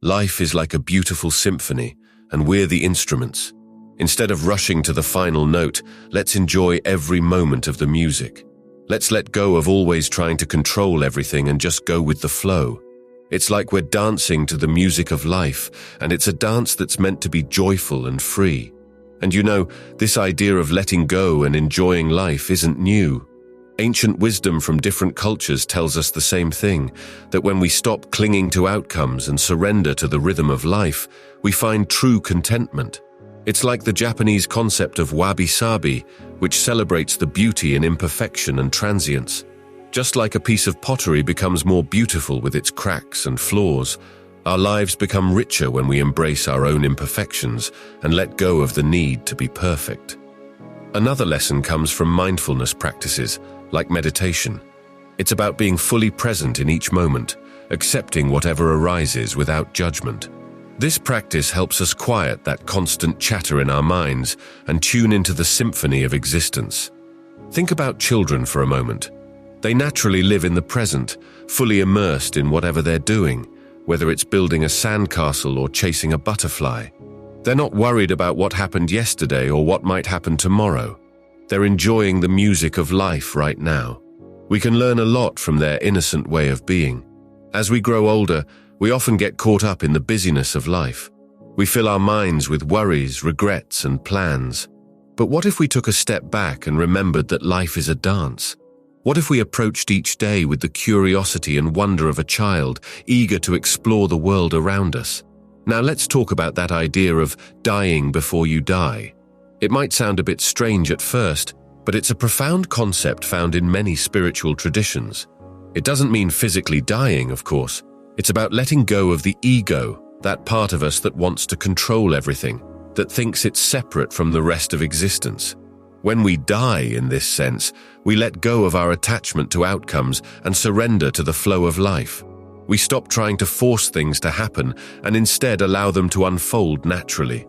Life is like a beautiful symphony, and we're the instruments. Instead of rushing to the final note, let's enjoy every moment of the music. Let's let go of always trying to control everything and just go with the flow. It's like we're dancing to the music of life, and it's a dance that's meant to be joyful and free. And you know, this idea of letting go and enjoying life isn't new. Ancient wisdom from different cultures tells us the same thing, that when we stop clinging to outcomes and surrender to the rhythm of life, we find true contentment. It's like the Japanese concept of wabi-sabi, which celebrates the beauty in imperfection and transience. Just like a piece of pottery becomes more beautiful with its cracks and flaws, our lives become richer when we embrace our own imperfections and let go of the need to be perfect. Another lesson comes from mindfulness practices, like meditation. It's about being fully present in each moment, accepting whatever arises without judgment. This practice helps us quiet that constant chatter in our minds and tune into the symphony of existence. Think about children for a moment. They naturally live in the present, fully immersed in whatever they're doing, whether it's building a sandcastle or chasing a butterfly. They're not worried about what happened yesterday or what might happen tomorrow. They're enjoying the music of life right now. We can learn a lot from their innocent way of being. As we grow older, we often get caught up in the busyness of life. We fill our minds with worries, regrets, and plans. But what if we took a step back and remembered that life is a dance? What if we approached each day with the curiosity and wonder of a child, eager to explore the world around us? Now let's talk about that idea of dying before you die. It might sound a bit strange at first, but it's a profound concept found in many spiritual traditions. It doesn't mean physically dying, of course. It's about letting go of the ego, that part of us that wants to control everything, that thinks it's separate from the rest of existence. When we die, in this sense, we let go of our attachment to outcomes and surrender to the flow of life. We stop trying to force things to happen and instead allow them to unfold naturally.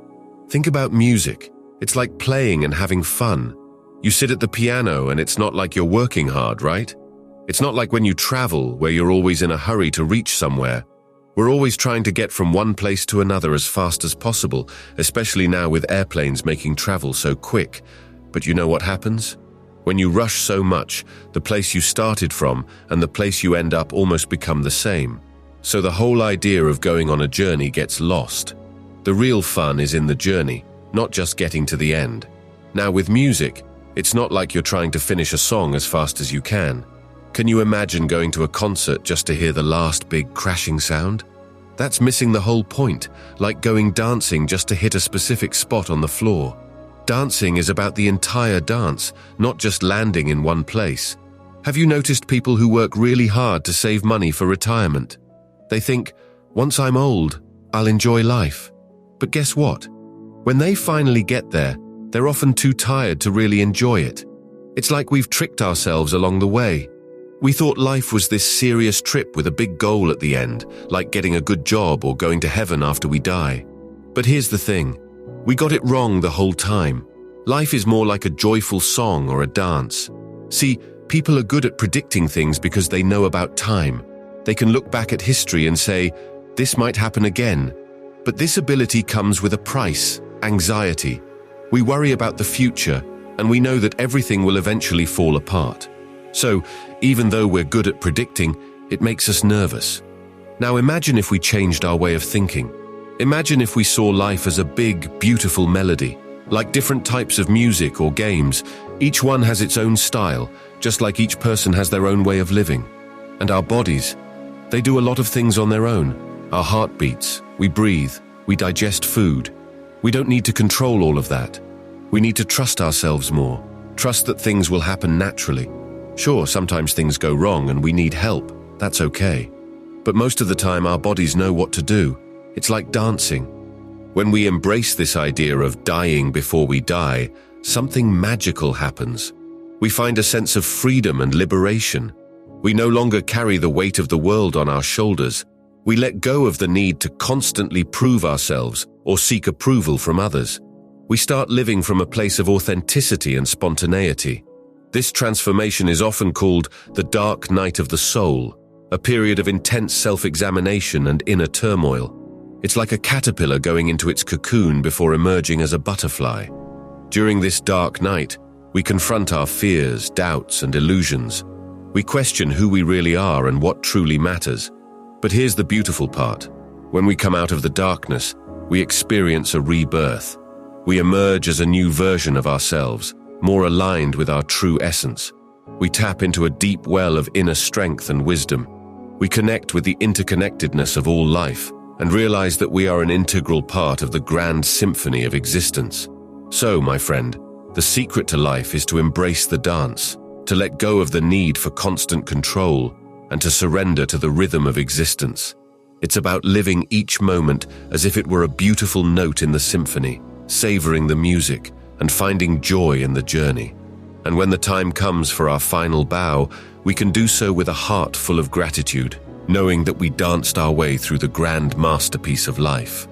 Think about music. It's like playing and having fun. You sit at the piano and it's not like you're working hard, right? It's not like when you travel, where you're always in a hurry to reach somewhere. We're always trying to get from one place to another as fast as possible, especially now with airplanes making travel so quick. But you know what happens? When you rush so much, the place you started from and the place you end up almost become the same. So the whole idea of going on a journey gets lost. The real fun is in the journey, not just getting to the end. Now with music, it's not like you're trying to finish a song as fast as you can. Can you imagine going to a concert just to hear the last big crashing sound? That's missing the whole point, like going dancing just to hit a specific spot on the floor. Dancing is about the entire dance, not just landing in one place. Have you noticed people who work really hard to save money for retirement? They think, once I'm old, I'll enjoy life. But guess what? When they finally get there, they're often too tired to really enjoy it. It's like we've tricked ourselves along the way. We thought life was this serious trip with a big goal at the end, like getting a good job or going to heaven after we die. But here's the thing. We got it wrong the whole time. Life is more like a joyful song or a dance. See, people are good at predicting things because they know about time. They can look back at history and say, this might happen again. But this ability comes with a price, anxiety. We worry about the future, and we know that everything will eventually fall apart. So, even though we're good at predicting, it makes us nervous. Now imagine if we changed our way of thinking. Imagine if we saw life as a big, beautiful melody, like different types of music or games. Each one has its own style, just like each person has their own way of living. And our bodies, they do a lot of things on their own. Our heart beats, we breathe, we digest food. We don't need to control all of that. We need to trust ourselves more, trust that things will happen naturally. Sure, sometimes things go wrong and we need help. That's okay. But most of the time our bodies know what to do. It's like dancing. When we embrace this idea of dying before we die, something magical happens. We find a sense of freedom and liberation. We no longer carry the weight of the world on our shoulders. We let go of the need to constantly prove ourselves or seek approval from others. We start living from a place of authenticity and spontaneity. This transformation is often called the dark night of the soul, a period of intense self-examination and inner turmoil. It's like a caterpillar going into its cocoon before emerging as a butterfly. During this dark night, we confront our fears, doubts, and illusions. We question who we really are and what truly matters. But here's the beautiful part. When we come out of the darkness, we experience a rebirth. We emerge as a new version of ourselves, more aligned with our true essence. We tap into a deep well of inner strength and wisdom. We connect with the interconnectedness of all life and realize that we are an integral part of the grand symphony of existence. So, my friend, the secret to life is to embrace the dance, to let go of the need for constant control, and to surrender to the rhythm of existence. It's about living each moment as if it were a beautiful note in the symphony, savoring the music, and finding joy in the journey. And when the time comes for our final bow, we can do so with a heart full of gratitude, knowing that we danced our way through the grand masterpiece of life.